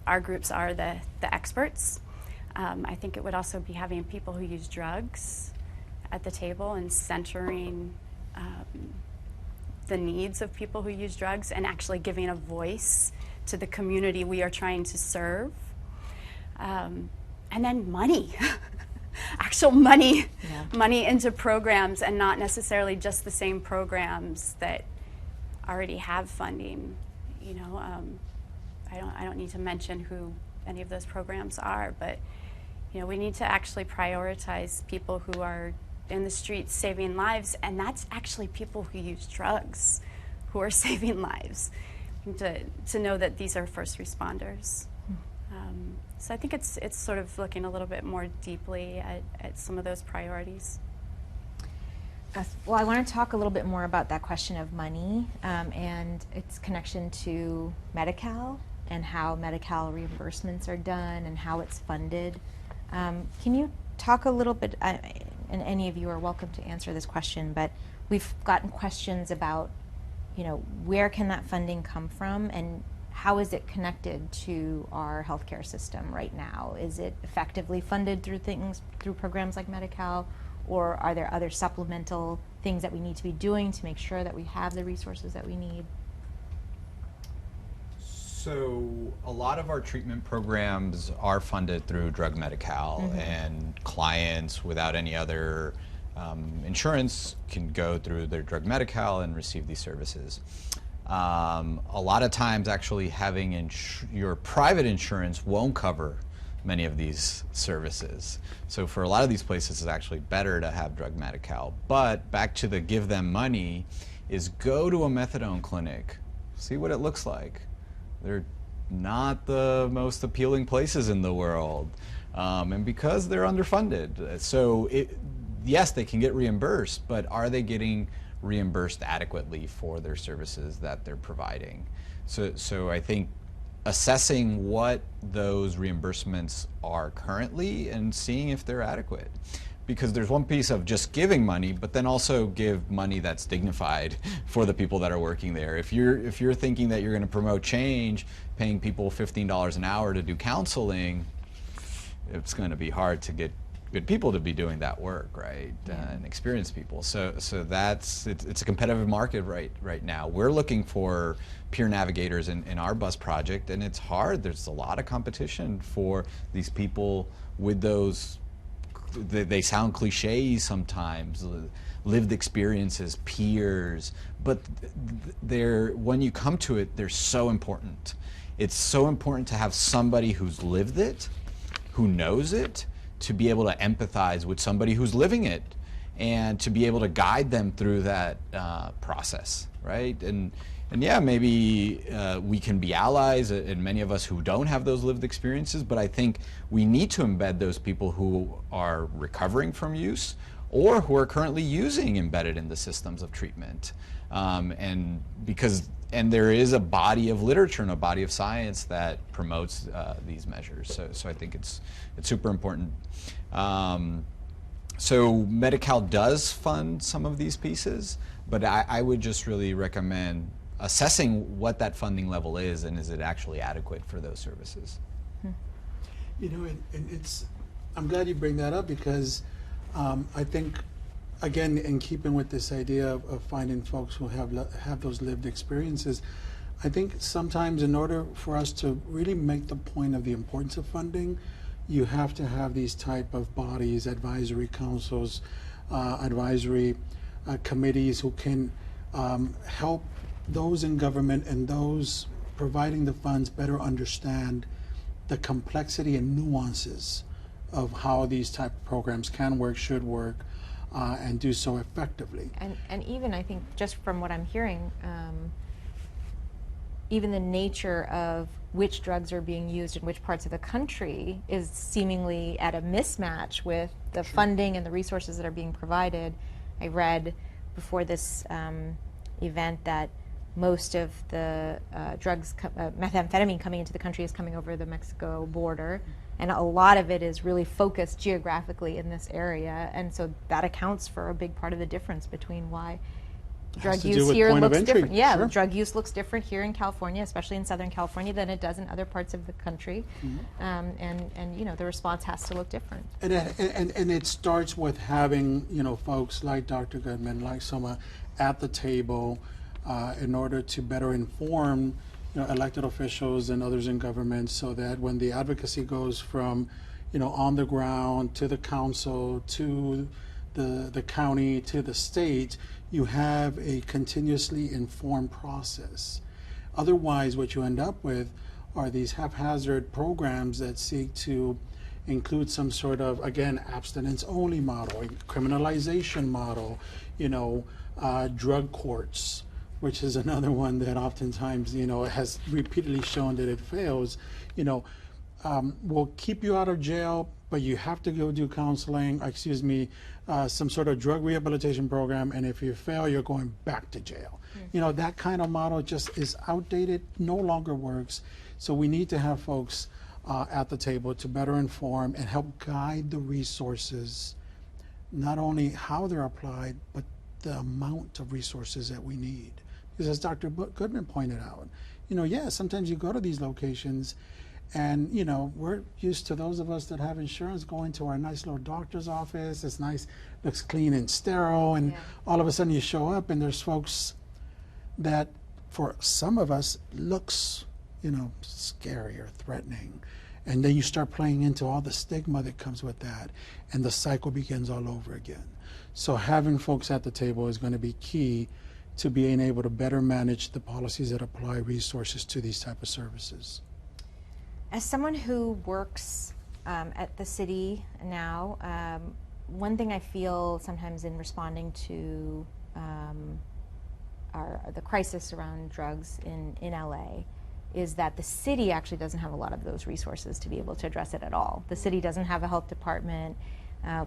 our groups are the experts. I think it would also be having people who use drugs at the table and centering the needs of people who use drugs and actually giving a voice to the community we are trying to serve. And then money, actual money, money into programs, and not necessarily just the same programs that already have funding. I don't need to mention who any of those programs are, but we need to actually prioritize people who are in the streets saving lives, and that's actually people who use drugs who are saving lives. To know that these are first responders. So I think it's sort of looking a little bit more deeply at some of those priorities. Well, I want to talk a little bit more about that question of money and its connection to Medi-Cal and how Medi-Cal reimbursements are done and how it's funded. Can you talk a little bit, and any of you are welcome to answer this question, but we've gotten questions about, where can that funding come from and how is it connected to our healthcare system right now? Is it effectively funded through programs like Medi-Cal, or are there other supplemental things that we need to be doing to make sure that we have the resources that we need? So a lot of our treatment programs are funded through Drug Medi-Cal, and clients without any other insurance can go through their Drug Medi-Cal and receive these services. A lot of times actually having your private insurance won't cover many of these services. So for a lot of these places it's actually better to have Drug Medi-Cal. But back to the give them money is go to a methadone clinic, see what it looks like. They're not the most appealing places in the world, and because they're underfunded. So yes, they can get reimbursed, but are they getting reimbursed adequately for their services that they're providing? So I think assessing what those reimbursements are currently and seeing if they're adequate. Because there's one piece of just giving money, but then also give money that's dignified for the people that are working there. If you're thinking that you're going to promote change, paying people $15 an hour to do counseling, it's going to be hard to get good people to be doing that work, right? And experienced people. So it's a competitive market right now. We're looking for peer navigators in our bus project, and it's hard. There's a lot of competition for these people with those. They sound cliches sometimes, lived experiences, peers, but when you come to it, they're so important. it's so important to have somebody who's lived it, who knows it, to be able to empathize with somebody who's living it, and to be able to guide them through that process, right? And yeah, maybe we can be allies, and many of us who don't have those lived experiences, but I think we need to embed those people who are recovering from use or who are currently using embedded in the systems of treatment. And there is a body of literature and a body of science that promotes these measures. So I think it's super important. So Medi-Cal does fund some of these pieces, but I would just really recommend assessing what that funding level is and is it actually adequate for those services. You know, and it's, I'm glad you bring that up because I think, again, in keeping with this idea of finding folks who have those lived experiences, I think sometimes in order for us to really make the point of the importance of funding, you have to have these type of bodies, advisory councils, advisory committees who can help those in government and those providing the funds better understand the complexity and nuances of how these type of programs can work, should work, and do so effectively. And even I think just from what I'm hearing, even the nature of which drugs are being used in which parts of the country is seemingly at a mismatch with the funding and the resources that are being provided. I read before this event that most of the methamphetamine coming into the country is coming over the Mexico border, and a lot of it is really focused geographically in this area, and so that accounts for a big part of the difference between why drug use here looks different. Yeah, sure. Drug use looks different here in California, especially in Southern California, than it does in other parts of the country. And you know, the response has to look different. And it starts with having, you know, folks like Dr. Goodman, like Soma, at the table in order to better inform, you know, elected officials and others in government, so that when the advocacy goes from, you know, on the ground to the council to the county to the state, you have a continuously informed process. Otherwise, what you end up with are these haphazard programs that seek to include some sort of, again, abstinence-only model, a criminalization model, you know, drug courts, which is another one that oftentimes, you know, has repeatedly shown that it fails. You know, will keep you out of jail, but you have to go do counseling, some sort of drug rehabilitation program, and if you fail, you're going back to jail. You know, that kind of model just is outdated, no longer works. So we need to have folks at the table to better inform and help guide the resources, not only how they're applied, but the amount of resources that we need. Because as Dr. Goodman pointed out, you know, yeah, sometimes you go to these locations and, you know, we're used to, those of us that have insurance, going to our nice little doctor's office. It's nice, looks clean and sterile, and all of a sudden you show up and there's folks that for some of us looks, you know, scary or threatening. And then you start playing into all the stigma that comes with that, and the cycle begins all over again. So having folks at the table is going to be key to being able to better manage the policies that apply resources to these type of services. As someone who works at the city now, one thing I feel sometimes in responding to the crisis around drugs in LA is that the city actually doesn't have a lot of those resources to be able to address it at all. The city doesn't have a health department.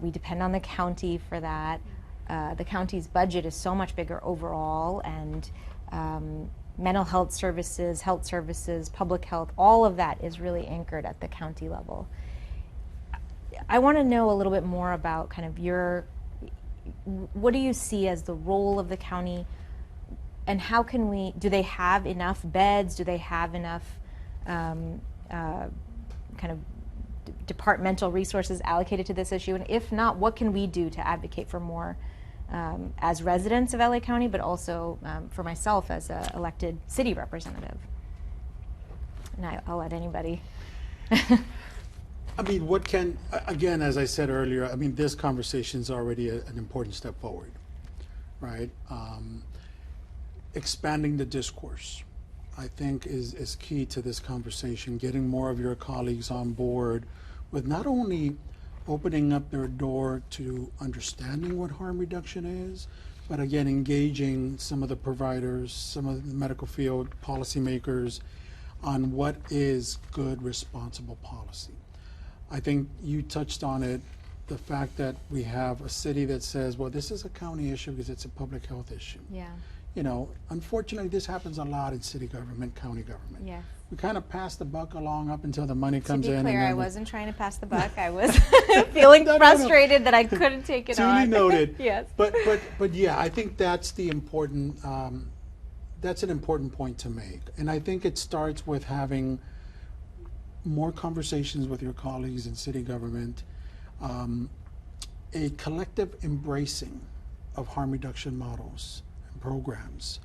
We depend on the county for that. The county's budget is so much bigger overall, and mental health services, public health, all of that is really anchored at the county level. I want to know a little bit more about kind of what do you see as the role of the county, and how can do they have enough beds? Do they have enough kind of departmental resources allocated to this issue? And if not, what can we do to advocate for more as residents of LA County, but also for myself as an elected city representative? And I'll let anybody. I mean, again, as I said earlier, I mean, this conversation is already an important step forward, right? Expanding the discourse. I think is key to this conversation, getting more of your colleagues on board with not only opening up their door to understanding what harm reduction is, but again, engaging some of the providers, some of the medical field policymakers on what is good, responsible policy. I think you touched on it, the fact that we have a city that says, well, this is a county issue because it's a public health issue. Yeah. You know, unfortunately, this happens a lot in city government, county government. Yeah. We kind of pass the buck along up until the money comes in. To be clear, and then I wasn't trying to pass the buck. I was feeling frustrated that I couldn't take it Duly on. noted. Yes. But yeah, I think that's the important. That's an important point to make, and I think it starts with having more conversations with your colleagues in city government, a collective embracing of harm reduction models and programs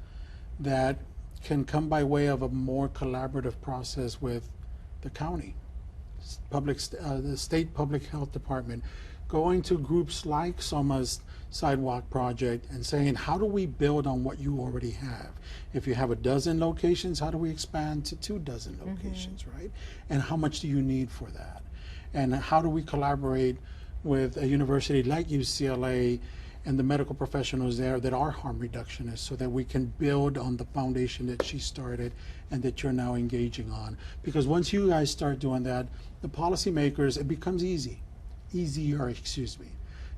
that can come by way of a more collaborative process with the county, the state public health department, going to groups like Soma's Sidewalk project and saying, how do we build on what you already have? If you have a dozen locations, how do we expand to 24 locations, right? And how much do you need for that? And how do we collaborate with a university like UCLA and the medical professionals there that are harm reductionists so that we can build on the foundation that she started and that you're now engaging on? Because once you guys start doing that, the policymakers, it becomes easier,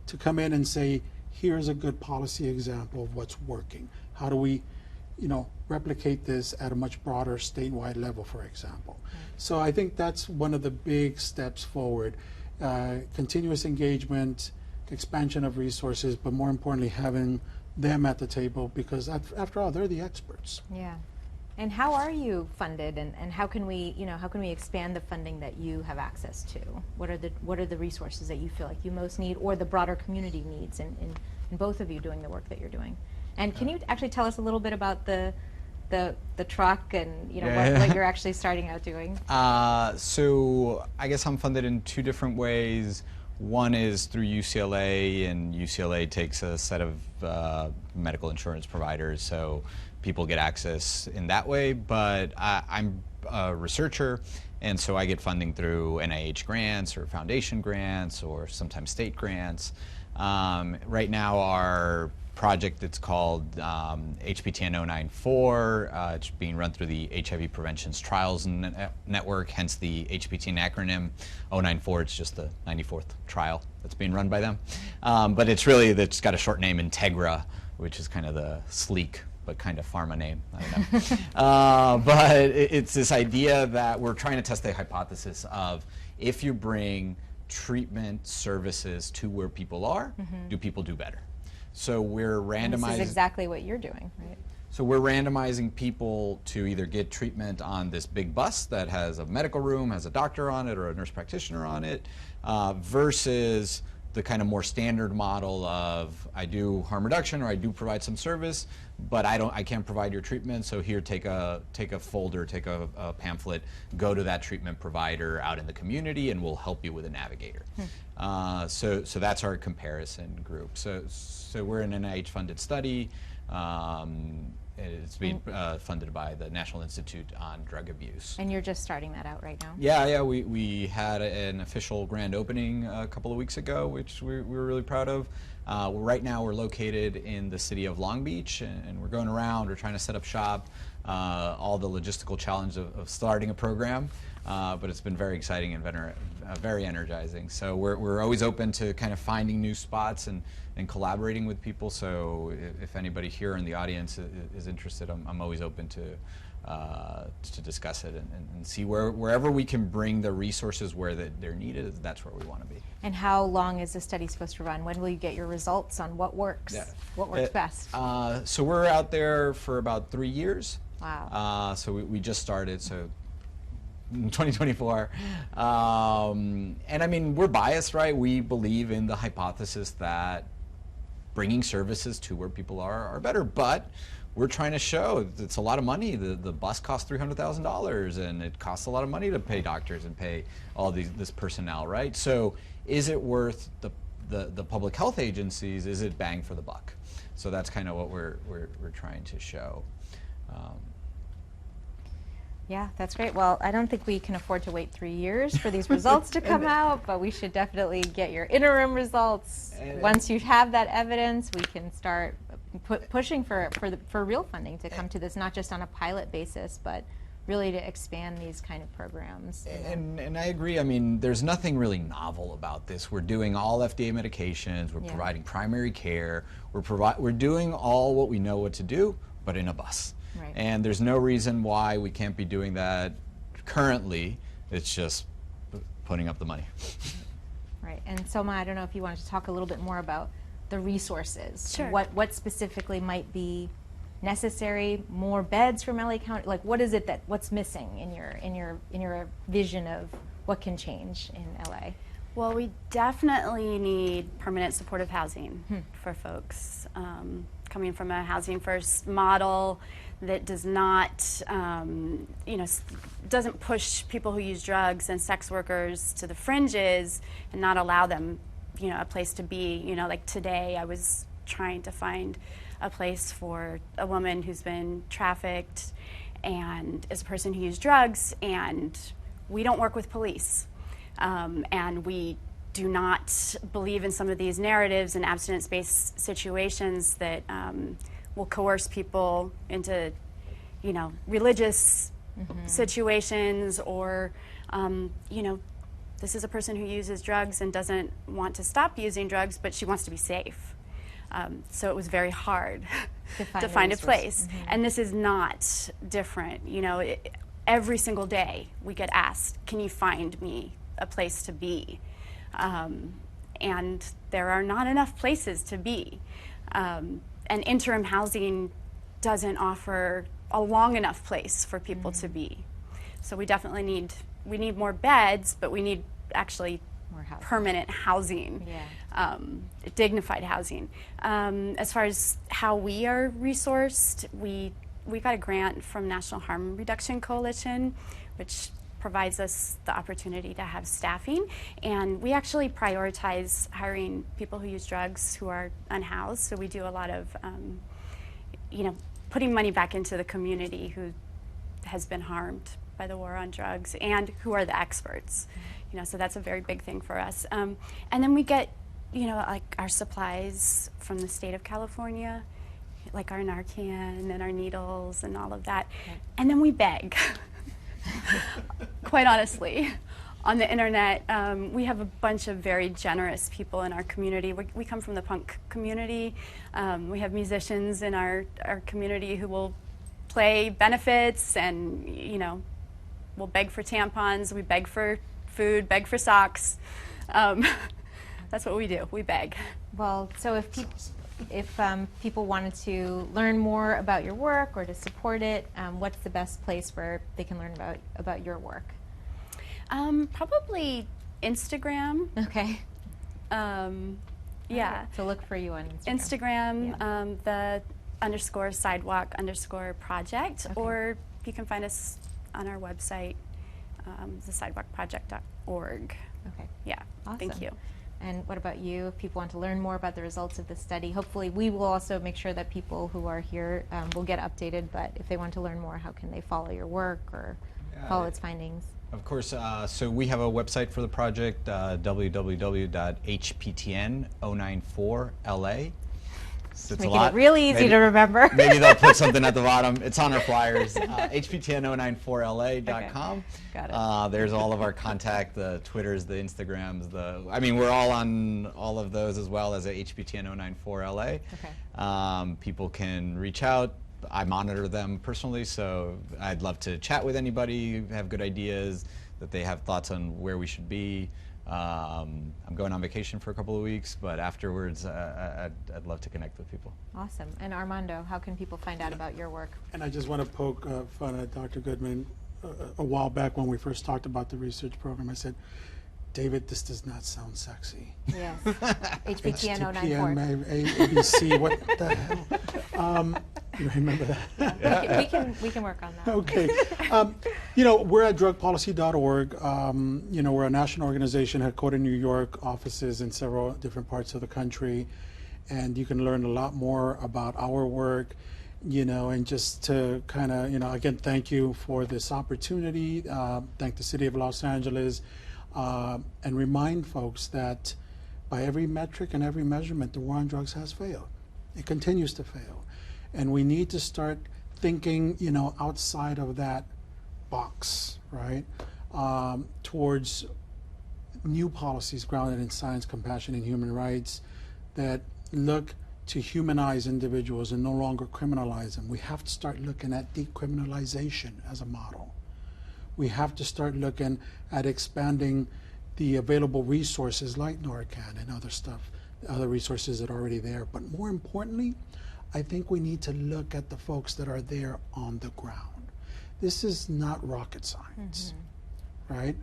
to come in and say, here's a good policy example of what's working. How do we, replicate this at a much broader statewide level, for example? So I think that's one of the big steps forward. Continuous engagement, expansion of resources, but more importantly, having them at the table, because after all, they're the experts. Yeah. And how are you funded, and how can we, how can we expand the funding that you have access to? What are the resources that you feel like you most need, or the broader community needs, in both of you doing the work that you're doing? And can you actually tell us a little bit about the truck and what you're actually starting out doing? So I guess I'm funded in two different ways. One is through UCLA, and UCLA takes a set of medical insurance providers, so people get access in that way. But I'm a researcher, and so I get funding through NIH grants or foundation grants or sometimes state grants. Right now, our project that's called HPTN 094. It's being run through the HIV Prevention's Trials Network, hence the HPTN acronym. 094, it's just the 94th trial that's being run by them. But it's got a short name, Integra, which is kind of the sleek but kind of pharma name. I don't know. But it's this idea that we're trying to test the hypothesis of, if you bring treatment services to where people are, do people do better? So we're randomizing. This is exactly what you're doing, right? So we're randomizing people to either get treatment on this big bus that has a medical room, has a doctor on it, or a nurse practitioner on it, versus the kind of more standard model of, I do harm reduction or I do provide some service, but I can't provide your treatment. So here, take a folder, take a pamphlet, go to that treatment provider out in the community, and we'll help you with a navigator. So that's our comparison group. So we're an NIH-funded study. It's being funded by the National Institute on Drug Abuse. And you're just starting that out right now? Yeah. We had an official grand opening a couple of weeks ago, which we were really proud of. Right now, we're located in the city of Long Beach, and we're going around. We're trying to set up shop. All the logistical challenge of starting a program, but it's been very exciting and very energizing. So we're always open to kind of finding new spots and collaborating with people. So if anybody here in the audience is interested, I'm always open to discuss it and see wherever we can bring the resources where they're needed. That's where we want to be. And how long is the study supposed to run? When will you get your results on what works? Yeah. What works best? So we're out there for about 3 years. Wow. So we just started. So. 2024. And I mean, we're biased, right? We believe in the hypothesis that bringing services to where people are better, but we're trying to show it's a lot of money. The bus costs $300,000, and it costs a lot of money to pay doctors and pay all this personnel, right? So is it worth the public health agencies? Is it bang for the buck? So that's kind of what we're trying to show. Yeah, that's great. Well, I don't think we can afford to wait 3 years for these results to come out, but we should definitely get your interim results. Once you have that evidence, we can start pushing for real funding to come to this, not just on a pilot basis, but really to expand these kind of programs. And I agree. I mean, there's nothing really novel about this. We're doing all FDA medications. We're providing primary care. We're doing all what we know what to do, but in a bus. Right. And there's no reason why we can't be doing that currently. It's just putting up the money. Right. And Soma, I don't know if you wanted to talk a little bit more about the resources. Sure. What specifically might be necessary? More beds from LA County? Like, what is it what's missing in your vision of what can change in LA? Well, we definitely need permanent supportive housing for folks. Coming from a housing first model that does not, doesn't push people who use drugs and sex workers to the fringes and not allow them, a place to be. Like today, I was trying to find a place for a woman who's been trafficked and is a person who used drugs, and we don't work with police. And we do not believe in some of these narratives and abstinence-based situations that will coerce people into, religious situations, or, this is a person who uses drugs and doesn't want to stop using drugs, but she wants to be safe. So it was very hard to find a place. And this is not different. Every single day we get asked, can you find me a place to be? And there are not enough places to be. And interim housing doesn't offer a long enough place for people to be. So we definitely need more beds, but we need actually More housing. Permanent housing, dignified housing. As far as how we are resourced, we got a grant from National Harm Reduction Coalition, which provides us the opportunity to have staffing, and we actually prioritize hiring people who use drugs who are unhoused. So we do a lot of, putting money back into the community who has been harmed by the war on drugs and who are the experts. So that's a very big thing for us. And then we get, like our supplies from the state of California, like our Narcan and our needles and all of that. Okay. And then we beg. Quite honestly, on the internet, we have a bunch of very generous people in our community. We come from the punk community. We have musicians in our community who will play benefits and, we'll beg for tampons, we beg for food, beg for socks. That's what we do, we beg. Well, so if people wanted to learn more about your work or to support it, what's the best place where they can learn about your work? Probably Instagram. Okay. Yeah. So look for you on Instagram. The _sidewalk_project, Okay. or you can find us on our website, thesidewalkproject.org. Okay. Yeah. Awesome. Thank you. And what about you? If people want to learn more about the results of the study, hopefully we will also make sure that people who are here will get updated, but if they want to learn more, how can they follow your work or follow its findings? Of course, so we have a website for the project, www.hptn094la. It's Making it really easy to remember. Maybe they'll put something at the bottom. It's on our flyers. hptn094la.com. Okay. Got it. There's all of our contact, the Twitters, the Instagrams, we're all on all of those as well as at hptn094la. Okay. People can reach out. I monitor them personally, so I'd love to chat with anybody who have good ideas, that they have thoughts on where we should be. I'm going on vacation for a couple of weeks, but afterwards I'd love to connect with people. Awesome. And Armando, how can people find out about your work? And I just want to poke fun at Dr. Goodman. A while back when we first talked about the research program, I said, David, this does not sound sexy. Yes. HPTN 094. ABC, what the hell? You remember that? Yeah. We can work on that. Okay. We're at drugpolicy.org. We're a national organization headquartered in New York, offices in several different parts of the country. And you can learn a lot more about our work And just to kind of, again, thank you for this opportunity. Thank the City of Los Angeles, and remind folks that by every metric and every measurement, the war on drugs has failed. It continues to fail. And we need to start thinking, outside of that box, right? Towards new policies grounded in science, compassion, and human rights that look to humanize individuals and no longer criminalize them. We have to start looking at decriminalization as a model. We have to start looking at expanding the available resources like Narcan and other stuff, other resources that are already there. But more importantly, I think we need to look at the folks that are there on the ground. This is not rocket science, right?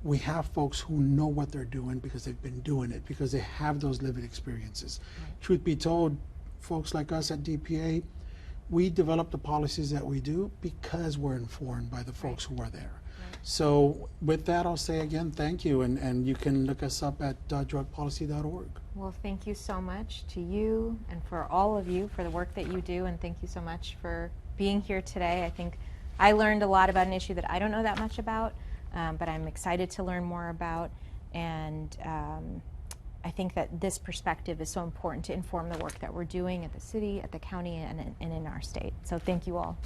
We have folks who know what they're doing because they've been doing it, because they have those lived experiences. Right. Truth be told, folks like us at DPA, we develop the policies that we do because we're informed by the folks who are there. Right. So with that, I'll say again, thank you, and you can look us up at drugpolicy.org. Well, thank you so much to you and for all of you for the work that you do, and thank you so much for being here today. I think I learned a lot about an issue that I don't know that much about. But I'm excited to learn more about, and I think that this perspective is so important to inform the work that we're doing at the city, at the county, and in our state. So thank you all.